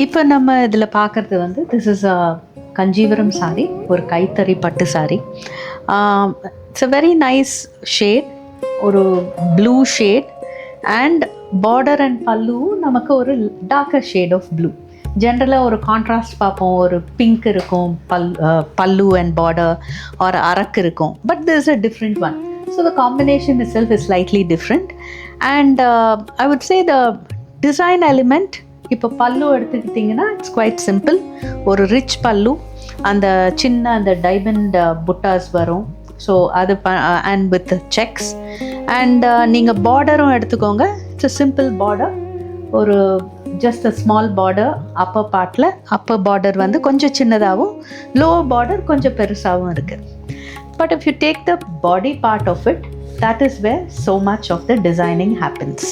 இப்போ நம்ம இதில் பார்க்குறது வந்து this is a Kanjivaram sari, ஒரு கைத்தறி பட்டு sari. It's a very nice shade, ஒரு blue shade and border and pallu நமக்கு ஒரு டார்க்கர் ஷேட் ஆஃப் ப்ளூ. ஜென்ரலாக ஒரு கான்ட்ராஸ்ட் பார்ப்போம், ஒரு பிங்க் இருக்கும் பல்லு அண்ட் பார்டர், ஒரு அரக்கு இருக்கும், but this is a different one. So the combination it self is slightly different and I would say the design element. இப்போ பல்லு எடுத்துக்கிட்டிங்கன்னா இட்ஸ் குவைட் சிம்பிள், ஒரு ரிச் பல்லு, அந்த சின்ன அந்த டைமண்ட் புட்டாஸ் வரும். ஸோ அது அண்ட் வித் செக்ஸ் அண்ட் நீங்கள் பார்டரும் எடுத்துக்கோங்க. இட்ஸ் அ சிம்பிள் பார்டர், ஒரு just a small border upper பார்ட்டில். அப்பர் பார்டர் வந்து கொஞ்சம் சின்னதாகவும் லோவர் பார்டர் கொஞ்சம் பெருசாகவும் இருக்குது. But if you take the body part of it, that is where so much of the designing happens.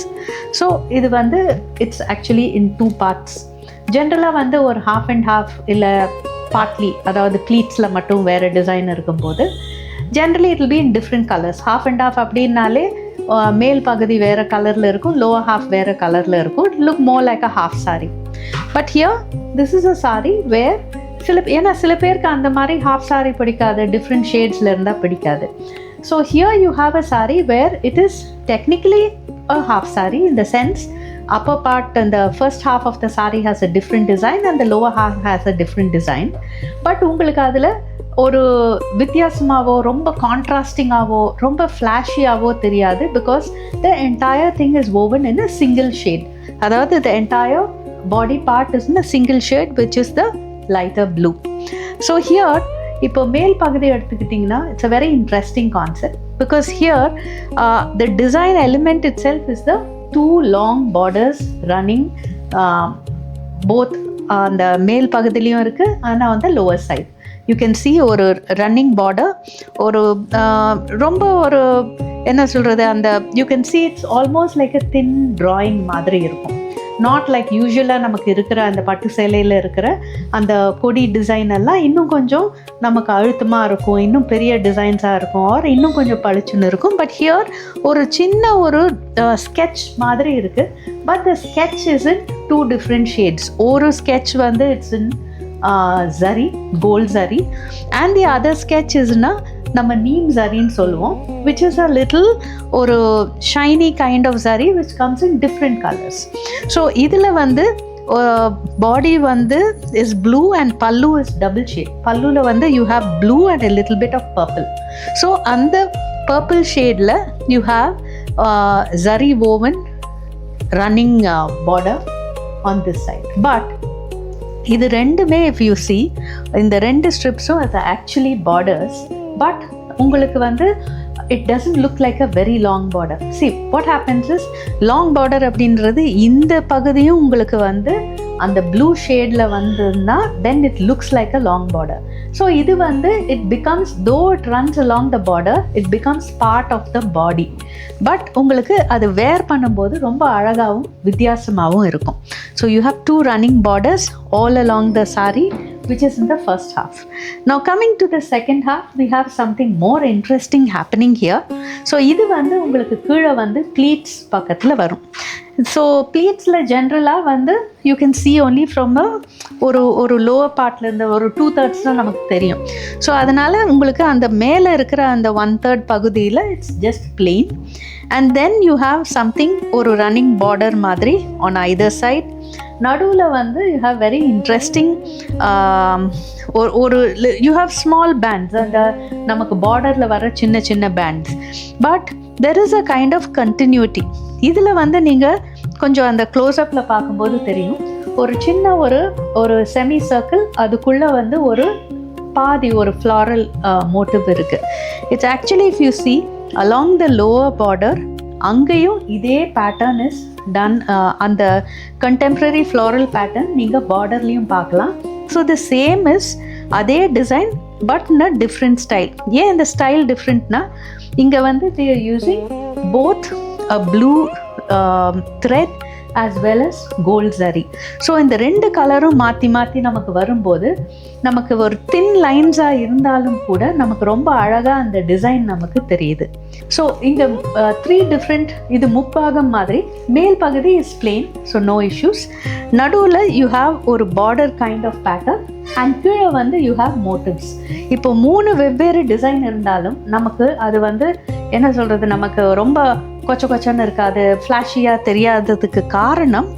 So இது வந்து it's actually in two parts. ஜென்ரலாக வந்து ஒரு half and half இல்லை partly, அதாவது ப்ளீட்ஸில் மட்டும் வேறு டிசைன் இருக்கும்போது generally it will be in different colours. half and half அப்படின்னாலே மேல் பகுதி வேறு கலரில் இருக்கும், லோவர் ஹாஃப் வேறு கலரில் இருக்கும். It look more like a half sari. But here this is a sari where சில பேருக்கு அந்த மாதிரி ஹாஃப் சாரி பிடிக்காது, டிஃப்ரெண்ட் ஷேட்ஸில் இருந்தால் பிடிக்காது. So here you have a saree where it is technically a half saree in the sense upper part and the first half of the saree has a different design and the lower half has a different design. But உங்களுக்கு அதில் ஒரு வித்தியாசமாகவோ ரொம்ப கான்ட்ராஸ்டிங்காகவோ ரொம்ப ஃப்ளாஷியாகவோ தெரியாது, because the entire thing is woven in a single shade. அதாவது the entire body part is in a single shade which is the lighter blue. So here இப்போ மேல் பகுதி எடுத்துக்கிட்டிங்கன்னா it's a very interesting concept, because here the design element itself is the two long borders running both அந்த மேல் பகுதியிலையும் இருக்குது, ஆனால் வந்து lower side you can see ஒரு ரன்னிங் பார்டர். ஒரு ரொம்ப ஒரு என்ன சொல்கிறது, அந்த you can see it's almost like a thin drawing மாதிரி இருக்கும். நாட் லைக் யூஸ்வலாக நமக்கு இருக்கிற அந்த பட்டு சேலையில் இருக்கிற அந்த கொடி டிசைன் எல்லாம் இன்னும் கொஞ்சம் நமக்கு அழுத்தமாக இருக்கும், இன்னும் பெரிய டிசைன்ஸாக இருக்கும், ஆர் இன்னும் கொஞ்சம் பளிச்சுன்னு இருக்கும். பட் ஹியர் ஒரு சின்ன ஒரு ஸ்கெட்ச் மாதிரி இருக்குது. But the sketch is in two different shades. ஒரு ஸ்கெட்ச் வந்து it's in zari, gold zari, and the other sketch இஸ்னா நம்ம நீம் ஜரின்னு சொல்லுவோம், which is a little ஒரு shiny kind of zari which comes in different colors. So இதில் வந்து பாடி வந்து is blue and pallu is double shade. பல்லுல வந்து you have blue and a little bit of purple. So அந்த purple shadeல you have zari woven running border on this side. But இது ரெண்டுமே if you see இந்த ரெண்டு ஸ்ட்ரிப்ஸும் அது actually borders. But உங்களுக்கு வந்து it doesn't look like a very long border. See what happens is long border அப்படின்றது இந்த பகுதியும் உங்களுக்கு வந்து அந்த ப்ளூ ஷேடில் வந்ததுன்னா then it looks like a long border. So இது வந்து it becomes, though it runs along the border, it becomes part of the body. But உங்களுக்கு அது வேர் பண்ணும்போது ரொம்ப அழகாகவும் வித்தியாசமாகவும் இருக்கும். So you have two running borders all along the saree which is in the first half. Now coming to the second half, we have something more interesting happening here. So இது வந்து உங்களுக்கு கீழே வந்து pleats பக்கத்தில் வரும். So ப்ளீட்ஸில் ஜென்ரலாக வந்து you can see only from ஒரு லோவர் பார்ட்லேருந்து ஒரு 2/3 தான் நமக்கு தெரியும். ஸோ அதனால் உங்களுக்கு அந்த மேலே இருக்கிற அந்த 1/3 பகுதியில் it's just plain and then you have something ஒரு ரன்னிங் பார்டர் மாதிரி ஆன் either சைட். நடுவில் வந்து யூ ஹாவ் வெரி இன்ட்ரெஸ்டிங் ஒரு யூ ஹாவ் ஸ்மால் பேண்ட்ஸ், அந்த நமக்கு பார்டரில் வர சின்ன சின்ன bands. But there is a kind of continuity. இதில் வந்து நீங்கள் கொஞ்சம் அந்த க்ளோஸ்அப்பில் பார்க்கும்போது தெரியும், ஒரு சின்ன ஒரு செமி சர்க்கிள், அதுக்குள்ளே வந்து ஒரு பாதி ஒரு ஃப்ளாரல் மோட்டிவ் இருக்குது. It's actually if you see along the lower border அங்கேயும் இதே பேட்டர்ன் இஸ் டன். அந்த கண்டெம்ப்ரரி ஃப்ளாரல் பேட்டர்ன் நீங்கள் பார்டர்லேயும் பார்க்கலாம். ஸோ த சேம் இஸ் அதே design but in a different style. ஏன் இந்த ஸ்டைல் டிஃப்ரெண்ட்னா இங்கே வந்து they are using both a blue thread as well as gold zari. So இந்த ரெண்டு கலரும் மாற்றி மாற்றி நமக்கு வரும்போது நமக்கு ஒரு தின் லைன்ஸாக இருந்தாலும் கூட நமக்கு ரொம்ப அழகாக அந்த டிசைன் நமக்கு தெரியுது. ஸோ இங்கே 3 டிஃப்ரெண்ட், இது முப்பாகம் மாதிரி. மேல் பகுதி is plain, so no issues. நடுவில் யூ ஹாவ் ஒரு border kind of pattern and கீழே வந்து யூ ஹாவ் மோட்டிவ்ஸ். இப்போ 3 வெவ்வேறு டிசைன் இருந்தாலும் நமக்கு அது வந்து என்ன சொல்கிறது, நமக்கு ரொம்ப கொச்சன்னு இருக்காது, ஃப்ளாஷியாக தெரியாததுக்கு காரணம்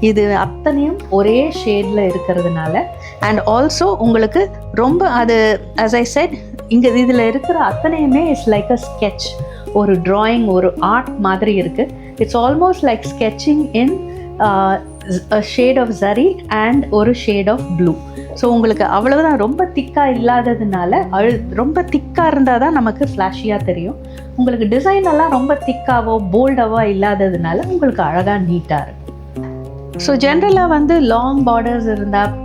இது அத்தனையும் ஒரே ஷேடில் இருக்கிறதுனால. அண்ட் ஆல்சோ உங்களுக்கு ரொம்ப அது as I said, இங்கே இதில் இருக்கிற அத்தனையுமே இட்ஸ் லைக் அ ஸ்கெட்ச், ஒரு ட்ராயிங், ஒரு ஆர்ட் மாதிரி இருக்குது. It's almost like sketching in a shade of zari and ஒரு shade of blue. ஸோ உங்களுக்கு அவ்வளவுதான், ரொம்ப திக்காக இல்லாததுனால, ரொம்ப திக்காக இருந்தால் தான் நமக்கு ஃப்ளாஷியாக தெரியும். உங்களுக்கு டிசைன் எல்லாம் ரொம்ப திக்காவோ போல்டாவோ இல்லாததுனால உங்களுக்கு அழகாக நீட்டாக இருக்கும். ஸோ ஜென்ரலாக வந்து லாங் பார்டர்ஸ் இருந்தால்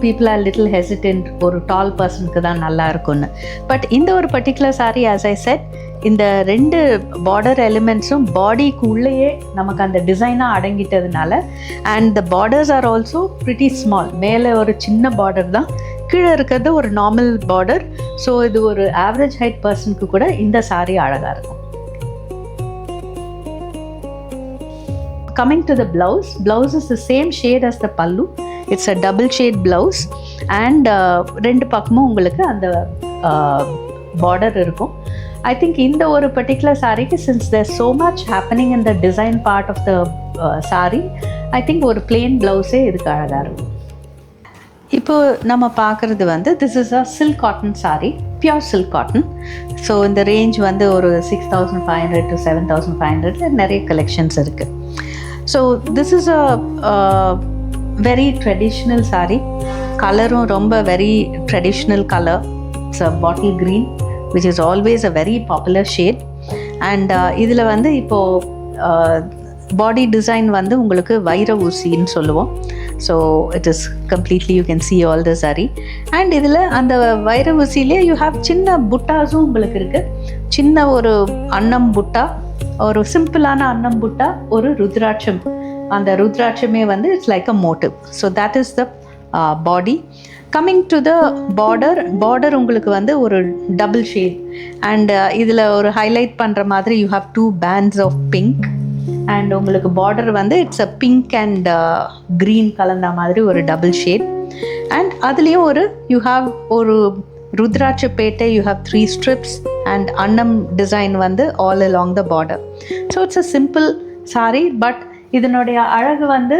people are little hesitant, ஒரு டால் பர்சனுக்கு தான் நல்லா இருக்கும்னு. பட் இந்த ஒரு particular sorry as I said, இந்த 2 பார்டர் எலிமெண்ட்ஸும் பாடிக்கு உள்ளேயே நமக்கு அந்த டிசைனாக அடங்கிட்டதுனால, and the borders are also pretty small. மேலே ஒரு சின்ன பார்டர் தான், கீழே இருக்கிறது ஒரு நார்மல் பார்டர். ஸோ இது ஒரு ஆவரேஜ் ஹைட் பர்சனுக்கு கூட இந்த சாரி அழகாக இருக்கும். Coming to the blouse is the same shade as the pallu. It's a double shade blouse and 2 பக்கமும் உங்களுக்கு அந்த பார்டர் இருக்கும். I think இந்த ஒரு பர்டிகுலர் சாரிக்கு since there's so much happening in the design part of the saree, I think ஒரு plain blouse இதுக்கு அழகாக இருக்கும். இப்போ நம்ம பார்க்குறது வந்து this is a silk cotton sorry, pure silk cotton. So இந்த ரேஞ்ச் வந்து ஒரு 6500 to 7500 நிறைய கலெக்ஷன்ஸ் இருக்குது. So this is a very traditional sorry. கலரும் ரொம்ப very traditional colour. It's a bottle green which is always a very popular shade. And இதில் வந்து இப்போது பாடி டிசைன் வந்து உங்களுக்கு வைர ஊசின்னு சொல்லுவோம். So it is completely you can see all the saree. And இதில் அந்த வைர ஊசியிலே யூ ஹாவ் சின்ன புட்டாஸும் உங்களுக்கு இருக்குது. சின்ன ஒரு அன்னம் புட்டா, ஒரு சிம்பிளான அன்னம் புட்டா, ஒரு ருத்ராட்சம். அந்த ருத்ராட்சமே வந்து it's like a motive. So that is the body. Coming to the border உங்களுக்கு வந்து ஒரு டபுள் ஷேட். அண்ட் இதில் ஒரு ஹைலைட் பண்ணுற மாதிரி you have 2 bands of pink. And உங்களுக்கு பார்டர் வந்து it's a pink and green கலந்த மாதிரி ஒரு டபுள் ஷேட். அண்ட் அதுலேயும் யூ ஹாவ் ஒரு ருத்ராட்ச பேட்டை, யூ ஹாவ் 3 strips அண்ட் அன்னம் டிசைன் வந்து all along the border. So it's a simple saree, but இதனுடைய அழகு வந்து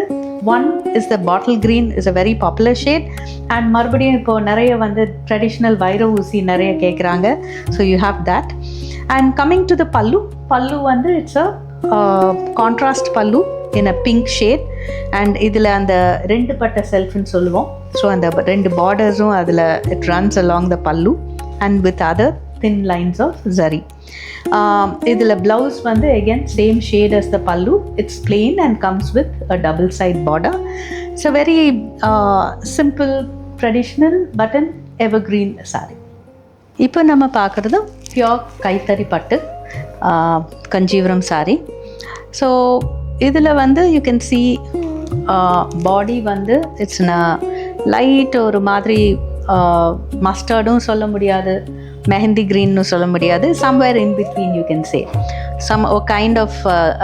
one is the bottle green is a very popular shade. And மறுபடியும் இப்போது நிறைய வந்து ட்ரெடிஷ்னல் வைர ஊசி நிறைய கேட்குறாங்க. So you have that. And coming to the பல்லு வந்து இட்ஸ் அ கான்ட்ராஸ்ட் பல்லு இன் அ பிங்க் ஷேட். அண்ட் இதில் அந்த 2 பட்ட செல்ஃப்னு சொல்லுவோம். ஸோ அந்த 2 பார்டர்ஸும் அதில் இட் ரன்ஸ் அலாங் த பல்லு and with other thin lines of zari. இதில் blouse வந்து again same shade as the pallu. It's plain and comes with a double side border. It's a very simple traditional but an evergreen saree. இப்போ நம்ம பார்க்குறது pure கைத்தறி பட்டு Kanjivaram saree. So இதில் வந்து you can see பாடி வந்து it's light ஒரு மாதிரி மஸ்டர்டும் சொல்ல முடியாது, மெஹந்தி க்ரீன்னு சொல்ல முடியாது, somewhere in between you can say. A kind of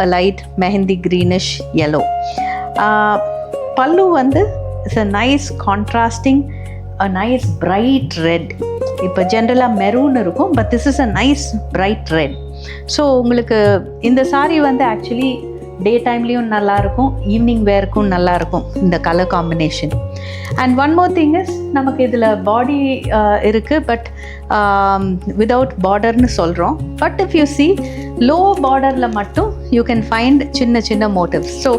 a light mehendi greenish yellow. Pallu வந்து is a nice contrasting, a nice bright red. இப்போ ஜென்ரலாக மெரூன் இருக்கும், but this is a nice bright red. So உங்களுக்கு இந்த சாரீ வந்து actually டே டைம்லேயும் நல்லாயிருக்கும், evening வேர்க்கும் நல்லாயிருக்கும் இந்த colour combination. And one more thing is நமக்கு இதில் பாடி இருக்குது, பட் விதவுட் பார்டர்னு சொல்கிறோம். But if you see low பார்டரில் மட்டும் யூ கேன் ஃபைண்ட் சின்ன சின்ன motives. So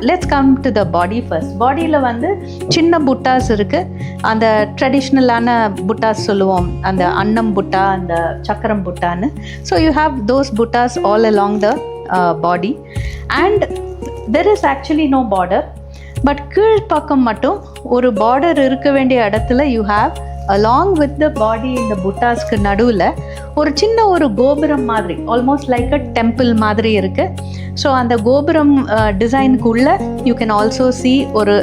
let's come to the body first. பாடியில் வந்து சின்ன புட்டாஸ் இருக்குது, அந்த ட்ரெடிஷ்னலான புட்டாஸ் சொல்லுவோம், அந்த அன்னம் புட்டா, அந்த சக்கரம் புட்டான்னு. So you have those buttas all along the body and there is actually no border, but கீழ் பக்கம் மட்டும் ஒரு பார்டர் இருக்க வேண்டிய இடத்துல you have along with the body இந்த புட்டாஸ்க்கு நடுவில் ஒரு சின்ன ஒரு கோபுரம் மாதிரி, ஆல்மோஸ்ட் லைக் அ டெம்பிள் மாதிரி இருக்குது. ஸோ அந்த கோபுரம் டிசைனுக்குள்ளே யூ கேன் ஆல்சோ see ஒரு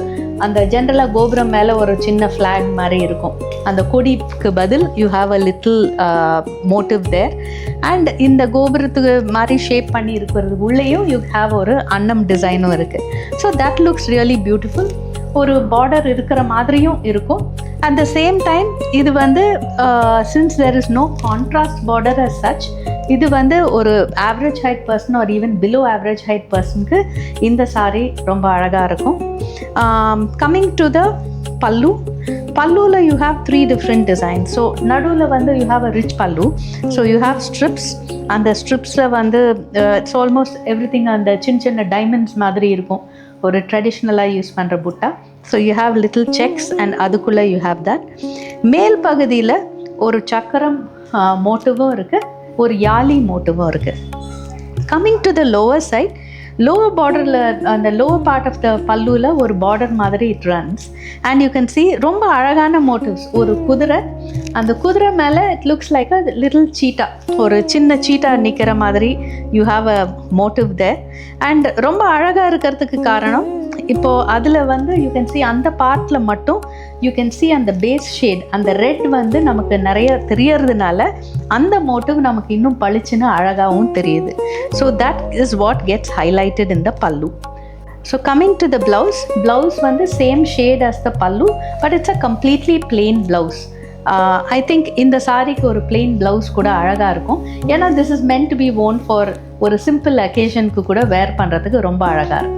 அந்த ஜென்ரலாக கோபுரம் மேலே ஒரு சின்ன ஃப்ளாக் மாதிரி இருக்கும். அந்த கொடிக்கு பதில் you have a little motif there. And இந்த கோபுரத்துக்கு மாதிரி ஷேப் பண்ணி இருக்கிறது உள்ளேயும் யூ ஹாவ் ஒரு அன்னம் டிசைனும் இருக்குது. So that looks really beautiful. ஒரு பார்டர் இருக்கிற மாதிரியும் இருக்கும். அட் த சேம் டைம் இது வந்து since there is no contrast border as such, இது வந்து ஒரு average height person or even below average height பர்சனுக்கு இந்த சாரீ ரொம்ப அழகாக இருக்கும். கம்மிங் டு த பல்லு, பல்லுவில் you have 3 different designs. So நடுவில் வந்து you have a rich pallu. So you have stripes. அந்த ஸ்ட்ரிப்ஸில் வந்து இட்ஸ் ஆல்மோஸ்ட் எவ்ரி திங் அந்த சின்ன சின்ன டைமண்ட்ஸ் மாதிரி இருக்கும், ஒரு ட்ரெடிஷ்னலாக யூஸ் பண்ணுற புட்டா. So you have little sex and அதுக்குள்ளே யூ ஹாவ் தட். மேல் பகுதியில் ஒரு சக்கரம் மோட்டிவும் இருக்குது, ஒரு யாலி மோட்டிவும் இருக்குது. Coming to the lower side, lower பார்டரில் அந்த லோவர் பார்ட் ஆஃப் த பல்லுவில் ஒரு பார்டர் மாதிரி it runs and you can see ரொம்ப அழகான மோட்டிவ்ஸ். ஒரு குதிரை, அந்த குதிரை மேலே it looks like a little cheetah, ஒரு சின்ன சீட்டா நிற்கிற மாதிரி you have a motif there. And ரொம்ப அழகாக இருக்கிறதுக்கு காரணம் இப்போது அதில் வந்து யூ கேன் see அந்த பார்ட்டில் மட்டும் யூ கேன் see அந்த பேஸ் ஷேட், அந்த ரெட் வந்து நமக்கு நிறைய தெரியறதுனால அந்த மோட்டிவ் நமக்கு இன்னும் பளிச்சுன்னு அழகாகவும் தெரியுது. So that is what gets highlighted in the pallu. So coming to the blouse, blouse வந்து same shade as the pallu, but it's a completely plain blouse. I think இந்த சாரிக்கு ஒரு பிளெயின் ப்ளவுஸ் கூட அழகாக இருக்கும். ஏன்னா this is meant to be worn for ஒரு simple அக்கேஷனுக்கு கூட வேர் பண்ணுறதுக்கு ரொம்ப அழகாக இருக்கும்.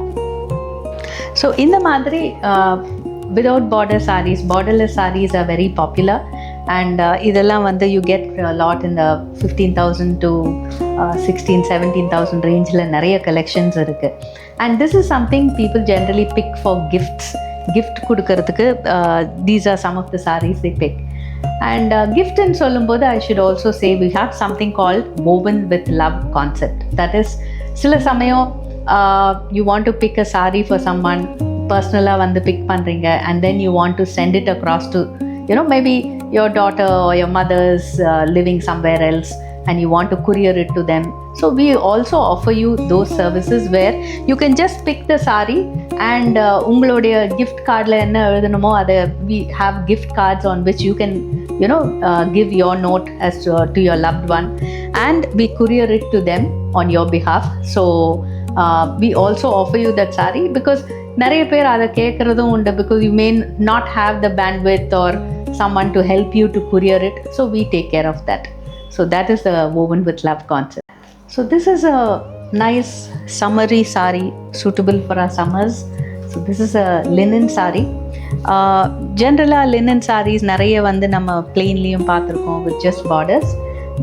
ஸோ இந்த மாதிரி without border sarees, borderless sarees are very popular and இதெல்லாம் வந்து you get a lot in the 15,000 to 16,000-17,000 ரேஞ்சில் நிறைய கலெக்ஷன்ஸ் இருக்குது. and this is something people generally pick for gifts. gift கொடுக்கறதுக்கு these are some of the sarees they pick. and gift ன்னு சொல்லும்போது I should also say we have something called woven with love concept. that is, சில சமயம் you want to pick a saree for someone, பர்சனலாக வந்து big பண்ணுறீங்க and then you want to send it across to, you know, maybe your daughter or your mother's living somewhere else and you want to courier it to them. So we also offer you those services where you can just pick the saree and உங்களுடைய gift cardல என்ன எழுதணுமோ அதை we have gift cards on which you can, you know, give your note as to your loved one and we courier it to them on your behalf. So we also offer you that saree because நிறைய பேர் அதை கேட்குறதும் உண்டு, because you may not have the bandwidth or someone to help you to courier it, so we take care of that. So that is the woven with love concept. So this is a nice summery saree suitable for our summers. So this is a linen saree. ஜென்ரலாக linen sarees நிறைய வந்து நம்ம பிளெயின்லேயும் பார்த்துருக்கோம் with just borders.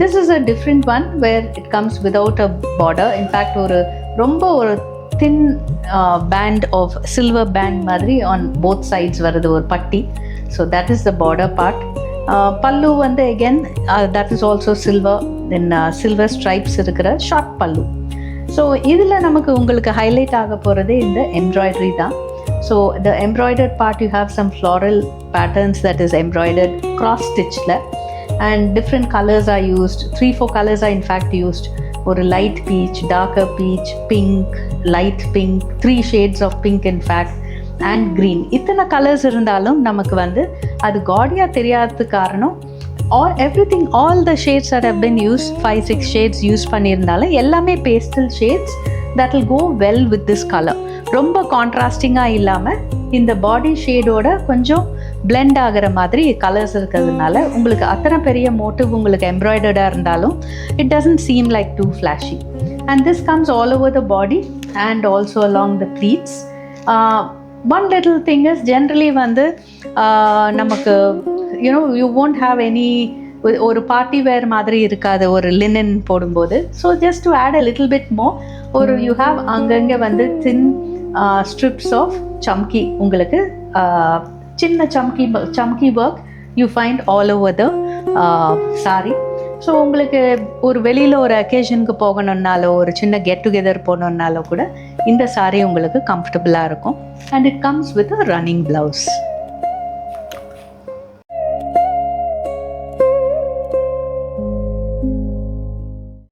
This is a different one where it comes without a border. In fact ஒரு ரொம்ப ஒரு thin band of silver band மாதிரி on both sides வருது, ஒரு பட்டி. So that is the border part. பல்லு வந்து again that is also silver, then silver stripes இருக்கிற ஷார்ட் பல்லு. ஸோ இதில் நமக்கு உங்களுக்கு ஹைலைட் ஆக போகிறது இந்த எம்ப்ராய்டரி தான். So the embroidered part you have some floral patterns that is embroidered cross stitched and different colors are used. 3-4 colors are in fact used. ஒரு light beach, darker beach, pink, light pink, 3 shades of pink in fact and green. இத்தனை colours இருந்தாலும் நமக்கு வந்து அது காடியாக தெரியாதது காரணம் all the shades that have been used, 5-6 shades use பண்ணியிருந்தாலும் எல்லாமே pastel shades that will go well with this color. ரொம்ப கான்ட்ராஸ்டிங்காக இல்லாமல் இந்த பாடி ஷேடோட கொஞ்சம் பிளெண்ட் ஆகிற மாதிரி கலர்ஸ் இருக்கிறதுனால உங்களுக்கு அத்தனை பெரிய மோட்டிவ் உங்களுக்கு எம்ப்ராய்டர்டாக இருந்தாலும் it doesn't seem like too flashy. And this comes all over the body and also along the pleats. One little thing is generally வந்து நமக்கு you know you won't have any ஒரு party wear மாதிரி இருக்காது ஒரு linen போடும்போது. So just to add a little bit more ஒரு you have அங்கங்கே வந்து தின் ஸ்ட்ரிப்ஸ் ஆஃப் சம்கி, உங்களுக்கு சின்ன chamki work you find all over the sari. So உங்களுக்கு ஒரு வெளியில் ஒரு அக்கேஷனுக்கு போகணுன்னாலோ ஒரு சின்ன கெட் டுகெதர் போகணுன்னாலோ கூட இந்த சாரி உங்களுக்கு கம்ஃபர்டபுளாக இருக்கும். And it comes with a running blouse.